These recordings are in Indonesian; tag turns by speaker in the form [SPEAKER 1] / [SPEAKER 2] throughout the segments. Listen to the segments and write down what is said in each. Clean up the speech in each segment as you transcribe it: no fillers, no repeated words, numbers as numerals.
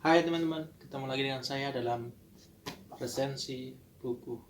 [SPEAKER 1] Hai teman-teman, ketemu lagi dengan saya dalam resensi buku.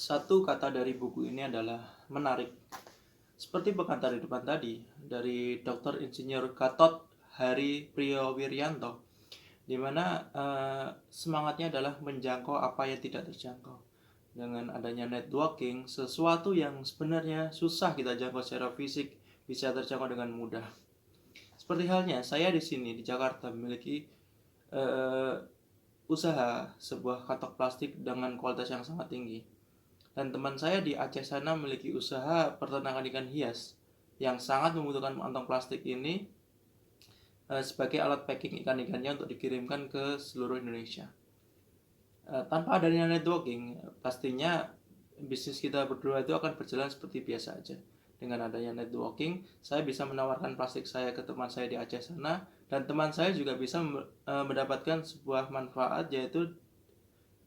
[SPEAKER 1] Satu kata dari buku ini adalah menarik. Seperti pengantar di depan tadi, dari Dr. Insinyur Gatot Hari Priyowiryanto, di mana semangatnya adalah menjangkau apa yang tidak terjangkau. Dengan adanya networking, sesuatu yang sebenarnya susah kita jangkau secara fisik bisa terjangkau dengan mudah. Seperti halnya saya di sini di Jakarta memiliki usaha sebuah kantong plastik dengan kualitas yang sangat tinggi. Dan teman saya di Aceh sana memiliki usaha peternakan ikan hias yang sangat membutuhkan kantong plastik ini sebagai alat packing ikan-ikannya untuk dikirimkan ke seluruh Indonesia. Tanpa adanya networking, pastinya bisnis kita berdua itu akan berjalan seperti biasa aja. Dengan adanya networking, saya bisa menawarkan plastik saya ke teman saya di Aceh sana, dan teman saya juga bisa mendapatkan sebuah manfaat, yaitu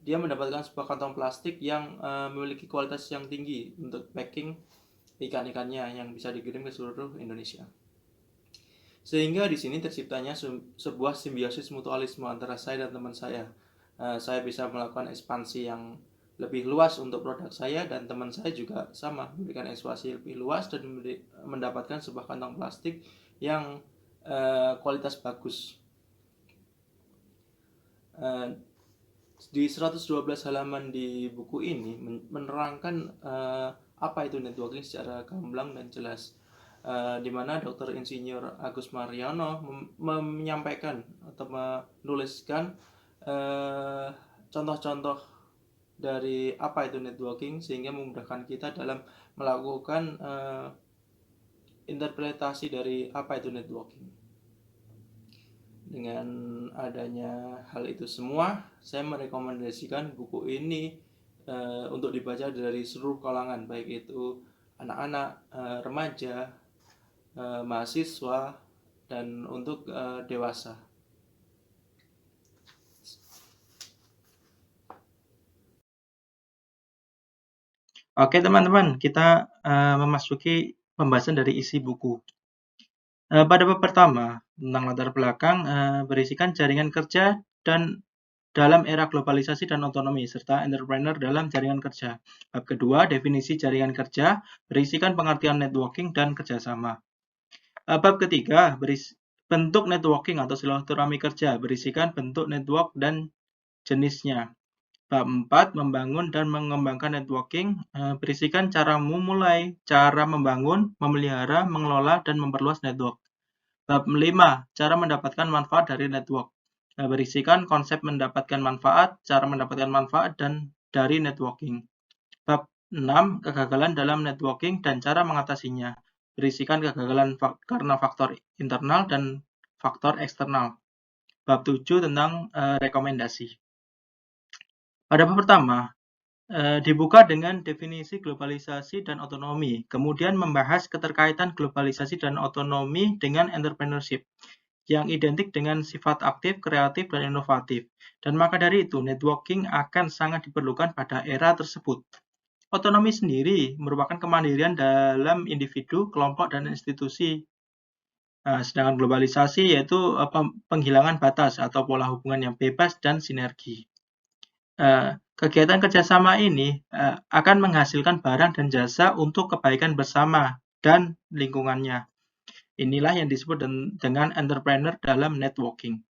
[SPEAKER 1] dia mendapatkan sebuah kantong plastik yang memiliki kualitas yang tinggi untuk packing ikan-ikannya yang bisa dikirim ke seluruh Indonesia. Sehingga di sini terciptanya sebuah simbiosis mutualisme antara saya dan teman saya. Saya bisa melakukan ekspansi yang lebih luas untuk produk saya, dan teman saya juga sama memberikan ekspansi lebih luas dan mendapatkan sebuah kantong plastik yang kualitas bagus. Di 112 halaman di buku ini menerangkan apa itu networking secara gamblang dan jelas, di mana Dr. Insinyur Agus Mariono menyampaikan atau menuliskan contoh-contoh dari apa itu networking, sehingga memudahkan kita dalam melakukan interpretasi dari apa itu networking. Dengan adanya hal itu semua, saya merekomendasikan buku ini untuk dibaca dari seluruh kalangan, baik itu anak-anak, remaja, mahasiswa, dan untuk dewasa.
[SPEAKER 2] Oke teman-teman, kita memasuki pembahasan dari isi buku. Pada bab pertama, tentang latar belakang, berisikan jaringan kerja dan dalam era globalisasi dan otonomi, serta entrepreneur dalam jaringan kerja. Bab kedua, definisi jaringan kerja, berisikan pengertian networking dan kerjasama. Bab ketiga, bentuk networking atau silaturahmi kerja, berisikan bentuk network dan jenisnya. Bab 4, membangun dan mengembangkan networking, berisikan cara memulai, cara membangun, memelihara, mengelola, dan memperluas network. Bab 5, cara mendapatkan manfaat dari network, berisikan konsep mendapatkan manfaat, cara mendapatkan manfaat, dan dari networking. Bab 6, kegagalan dalam networking dan cara mengatasinya, berisikan kegagalan karena faktor internal dan faktor eksternal. Bab 7, tentang rekomendasi. Pada bab pertama, dibuka dengan definisi globalisasi dan otonomi, kemudian membahas keterkaitan globalisasi dan otonomi dengan entrepreneurship, yang identik dengan sifat aktif, kreatif, dan inovatif. Dan maka dari itu, networking akan sangat diperlukan pada era tersebut. Otonomi sendiri merupakan kemandirian dalam individu, kelompok, dan institusi. Sedangkan globalisasi yaitu penghilangan batas atau pola hubungan yang bebas dan sinergi. Kegiatan kerjasama ini akan menghasilkan barang dan jasa untuk kebaikan bersama dan lingkungannya. Inilah yang disebut dengan entrepreneur dalam networking.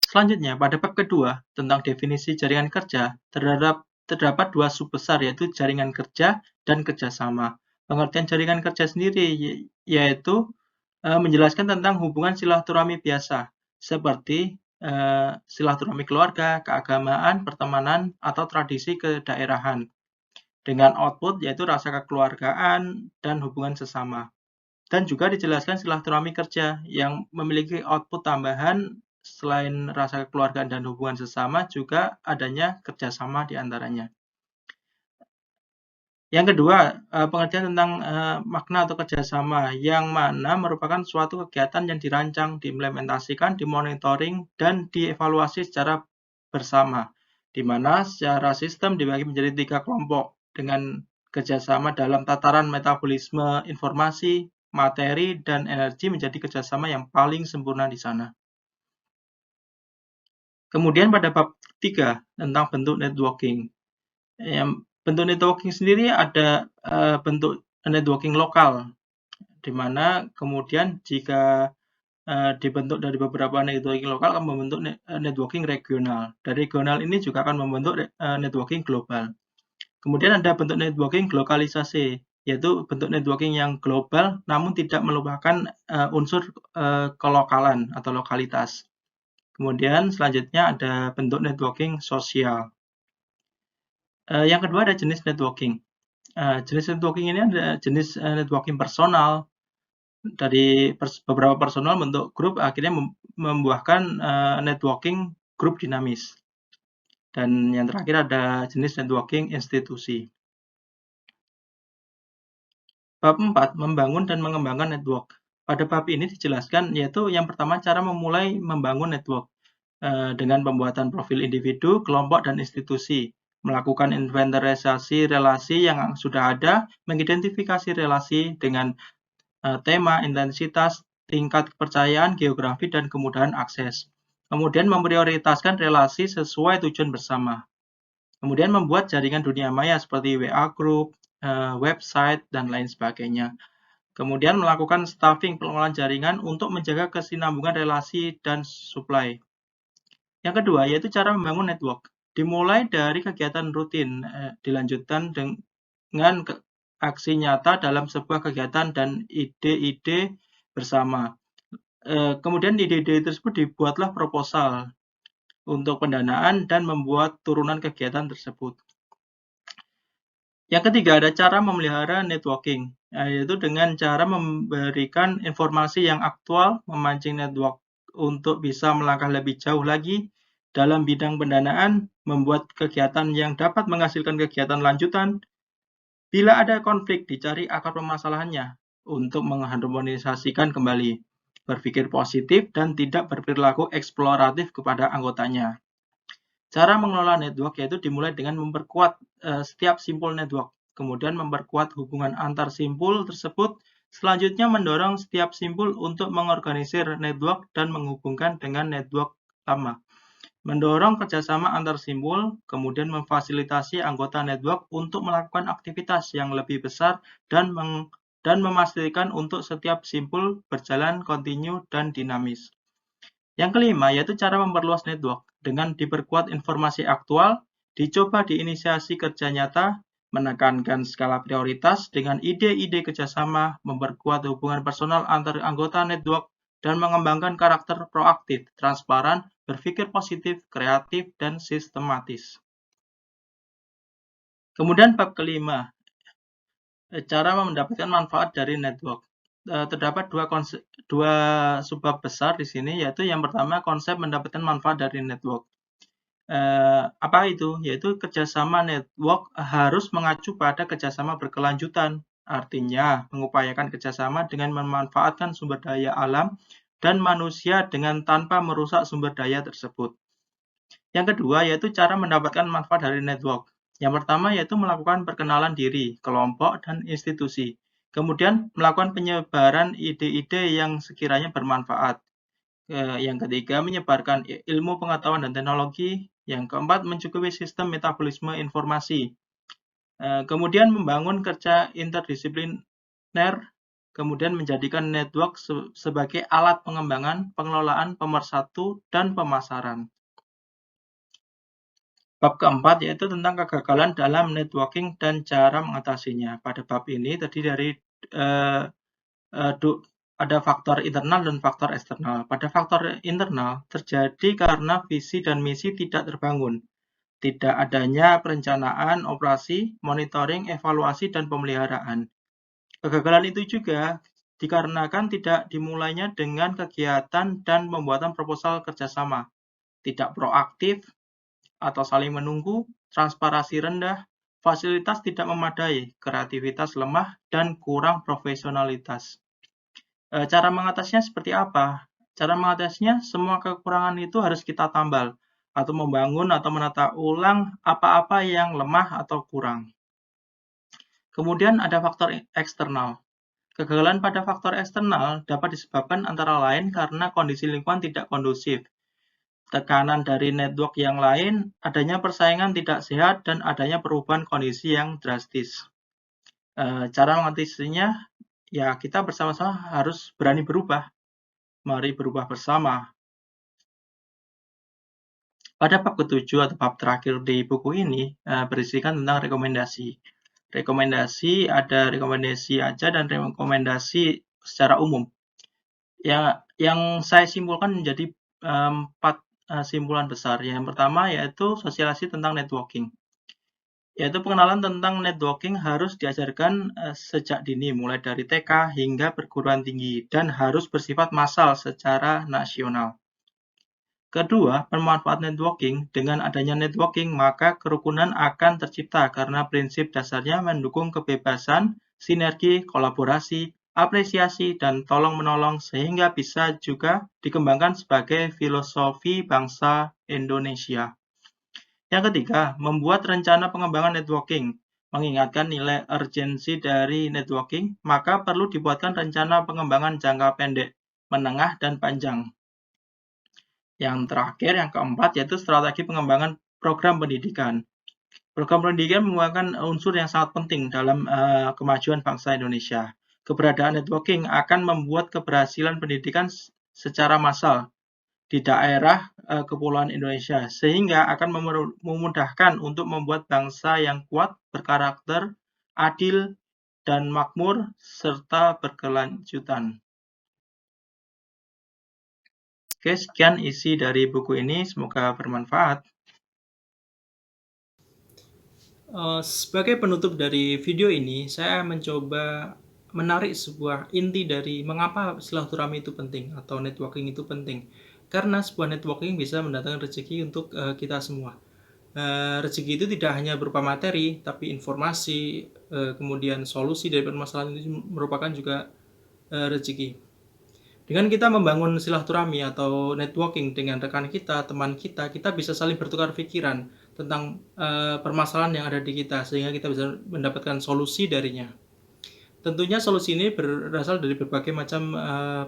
[SPEAKER 2] Selanjutnya, pada bab kedua tentang definisi jaringan kerja, terdapat dua subbesar, yaitu jaringan kerja dan kerjasama. Pengertian jaringan kerja sendiri yaitu menjelaskan tentang hubungan silaturahmi biasa, seperti silaturahmi keluarga, keagamaan, pertemanan, atau tradisi kedaerahan, dengan output yaitu rasa kekeluargaan dan hubungan sesama. Dan juga dijelaskan silaturahmi kerja yang memiliki output tambahan selain rasa kekeluargaan dan hubungan sesama, juga adanya kerjasama di antaranya. Yang kedua, pengertian tentang makna atau kerjasama, yang mana merupakan suatu kegiatan yang dirancang, diimplementasikan, dimonitoring, dan dievaluasi secara bersama, di mana secara sistem dibagi menjadi 3 kelompok dengan kerjasama dalam tataran metabolisme informasi, materi, dan energi menjadi kerjasama yang paling sempurna di sana. Kemudian pada bab 3 tentang bentuk networking. Bentuk networking sendiri ada bentuk networking lokal, di mana kemudian jika dibentuk dari beberapa networking lokal akan membentuk networking regional. Dari regional ini juga akan membentuk networking global. Kemudian ada bentuk networking lokalisasi, yaitu bentuk networking yang global namun tidak melupakan unsur kelokalan atau lokalitas. Kemudian selanjutnya ada bentuk networking sosial. Yang kedua ada jenis networking. Jenis networking ini ada jenis networking personal. Dari beberapa personal bentuk grup akhirnya membuahkan networking grup dinamis. Dan yang terakhir ada jenis networking institusi. Bab 4, membangun dan mengembangkan network. Pada bab ini dijelaskan yaitu yang pertama cara memulai membangun network dengan pembuatan profil individu, kelompok, dan institusi, melakukan inventarisasi relasi yang sudah ada, mengidentifikasi relasi dengan tema, intensitas, tingkat kepercayaan, geografi, dan kemudahan akses. Kemudian memprioritaskan relasi sesuai tujuan bersama. Kemudian membuat jaringan dunia maya seperti WA Group, website, dan lain sebagainya. Kemudian melakukan staffing pengelolaan jaringan untuk menjaga kesinambungan relasi dan supply. Yang kedua, yaitu cara membangun network. Dimulai dari kegiatan rutin, dilanjutkan dengan aksi nyata dalam sebuah kegiatan dan ide-ide bersama. Kemudian ide-ide tersebut dibuatlah proposal untuk pendanaan dan membuat turunan kegiatan tersebut. Yang ketiga, ada cara memelihara networking, yaitu dengan cara memberikan informasi yang aktual, memancing network untuk bisa melangkah lebih jauh lagi dalam bidang pendanaan, membuat kegiatan yang dapat menghasilkan kegiatan lanjutan. Bila ada konflik, dicari akar permasalahannya untuk mengharmonisasikan kembali, berpikir positif, dan tidak berperilaku eksploratif kepada anggotanya. Cara mengelola network yaitu dimulai dengan memperkuat setiap simpul network, kemudian memperkuat hubungan antar simpul tersebut, selanjutnya mendorong setiap simpul untuk mengorganisir network dan menghubungkan dengan network lama. Mendorong kerjasama antar simpul, kemudian memfasilitasi anggota network untuk melakukan aktivitas yang lebih besar dan memastikan untuk setiap simpul berjalan kontinu dan dinamis. Yang kelima, yaitu cara memperluas network dengan diperkuat informasi aktual, dicoba diinisiasi kerja nyata, menekankan skala prioritas dengan ide-ide kerjasama, memperkuat hubungan personal antar anggota network, dan mengembangkan karakter proaktif, transparan, berpikir positif, kreatif, dan sistematis. Kemudian bab kelima, cara mendapatkan manfaat dari network. Terdapat dua subbab besar di sini, yaitu yang pertama konsep mendapatkan manfaat dari network. Apa itu? Yaitu kerjasama network harus mengacu pada kerjasama berkelanjutan. Artinya, mengupayakan kerjasama dengan memanfaatkan sumber daya alam dan manusia dengan tanpa merusak sumber daya tersebut. Yang kedua, yaitu cara mendapatkan manfaat dari network. Yang pertama, yaitu melakukan perkenalan diri, kelompok, dan institusi. Kemudian, melakukan penyebaran ide-ide yang sekiranya bermanfaat. Yang ketiga, menyebarkan ilmu pengetahuan dan teknologi. Yang keempat, mencukupi sistem metabolisme informasi. Kemudian membangun kerja interdisipliner, kemudian menjadikan network sebagai alat pengembangan, pengelolaan, pemersatu, dan pemasaran. Bab keempat yaitu tentang kegagalan dalam networking dan cara mengatasinya. Pada bab ini terdiri dari ada faktor internal dan faktor eksternal. Pada faktor internal terjadi karena visi dan misi tidak terbangun. Tidak adanya perencanaan, operasi, monitoring, evaluasi, dan pemeliharaan. Kegagalan itu juga dikarenakan tidak dimulainya dengan kegiatan dan pembuatan proposal kerjasama, tidak proaktif atau saling menunggu, transparansi rendah, fasilitas tidak memadai, kreativitas lemah, dan kurang profesionalitas. Cara mengatasinya seperti apa? Cara mengatasinya, semua kekurangan itu harus kita tambal, atau membangun atau menata ulang apa-apa yang lemah atau kurang. Kemudian ada faktor eksternal. Kegagalan pada faktor eksternal dapat disebabkan antara lain karena kondisi lingkungan tidak kondusif, tekanan dari network yang lain, adanya persaingan tidak sehat, dan adanya perubahan kondisi yang drastis. Cara mengatasinya, ya kita bersama-sama harus berani berubah. Mari berubah bersama. Pada bab ke-7 atau bab terakhir di buku ini berisikan tentang rekomendasi. Rekomendasi ada rekomendasi aja dan rekomendasi secara umum. Yang saya simpulkan menjadi 4 simpulan besar. Yang pertama yaitu sosialisasi tentang networking. Yaitu pengenalan tentang networking harus diajarkan sejak dini, mulai dari TK hingga perguruan tinggi, dan harus bersifat massal secara nasional. Kedua, pemanfaat networking. Dengan adanya networking, maka kerukunan akan tercipta karena prinsip dasarnya mendukung kebebasan, sinergi, kolaborasi, apresiasi, dan tolong-menolong sehingga bisa juga dikembangkan sebagai filosofi bangsa Indonesia. Yang ketiga, membuat rencana pengembangan networking. Mengingatkan nilai urgensi dari networking, maka perlu dibuatkan rencana pengembangan jangka pendek, menengah, dan panjang. Yang terakhir, yang keempat, yaitu strategi pengembangan program pendidikan. Program pendidikan merupakan unsur yang sangat penting dalam kemajuan bangsa Indonesia. Keberadaan networking akan membuat keberhasilan pendidikan secara massal di daerah kepulauan Indonesia, sehingga akan memudahkan untuk membuat bangsa yang kuat, berkarakter, adil, dan makmur, serta berkelanjutan. Oke, sekian isi dari buku ini. Semoga bermanfaat.
[SPEAKER 1] Sebagai penutup dari video ini, saya mencoba menarik sebuah inti dari mengapa silaturahmi itu penting atau networking itu penting. Karena sebuah networking bisa mendatangkan rezeki untuk kita semua. Rezeki itu tidak hanya berupa materi, tapi informasi, kemudian solusi dari permasalahan itu merupakan juga rezeki. Dengan kita membangun silaturahmi atau networking dengan rekan kita, teman kita, kita bisa saling bertukar pikiran tentang permasalahan yang ada di kita, sehingga kita bisa mendapatkan solusi darinya. Tentunya solusi ini berasal dari berbagai macam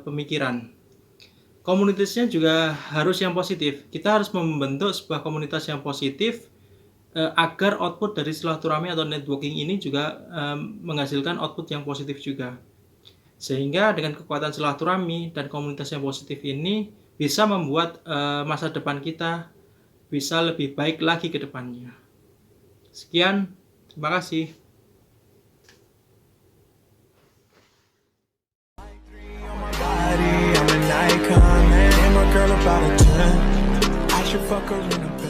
[SPEAKER 1] pemikiran. Komunitasnya juga harus yang positif. Kita harus membentuk sebuah komunitas yang positif agar output dari silaturahmi atau networking ini juga menghasilkan output yang positif juga. Sehingga dengan kekuatan silaturahmi dan komunitas yang positif ini bisa membuat masa depan kita bisa lebih baik lagi ke depannya. Sekian, terima kasih. I'm an icon, man. And my girl about a 10. I should fuck her in a bed.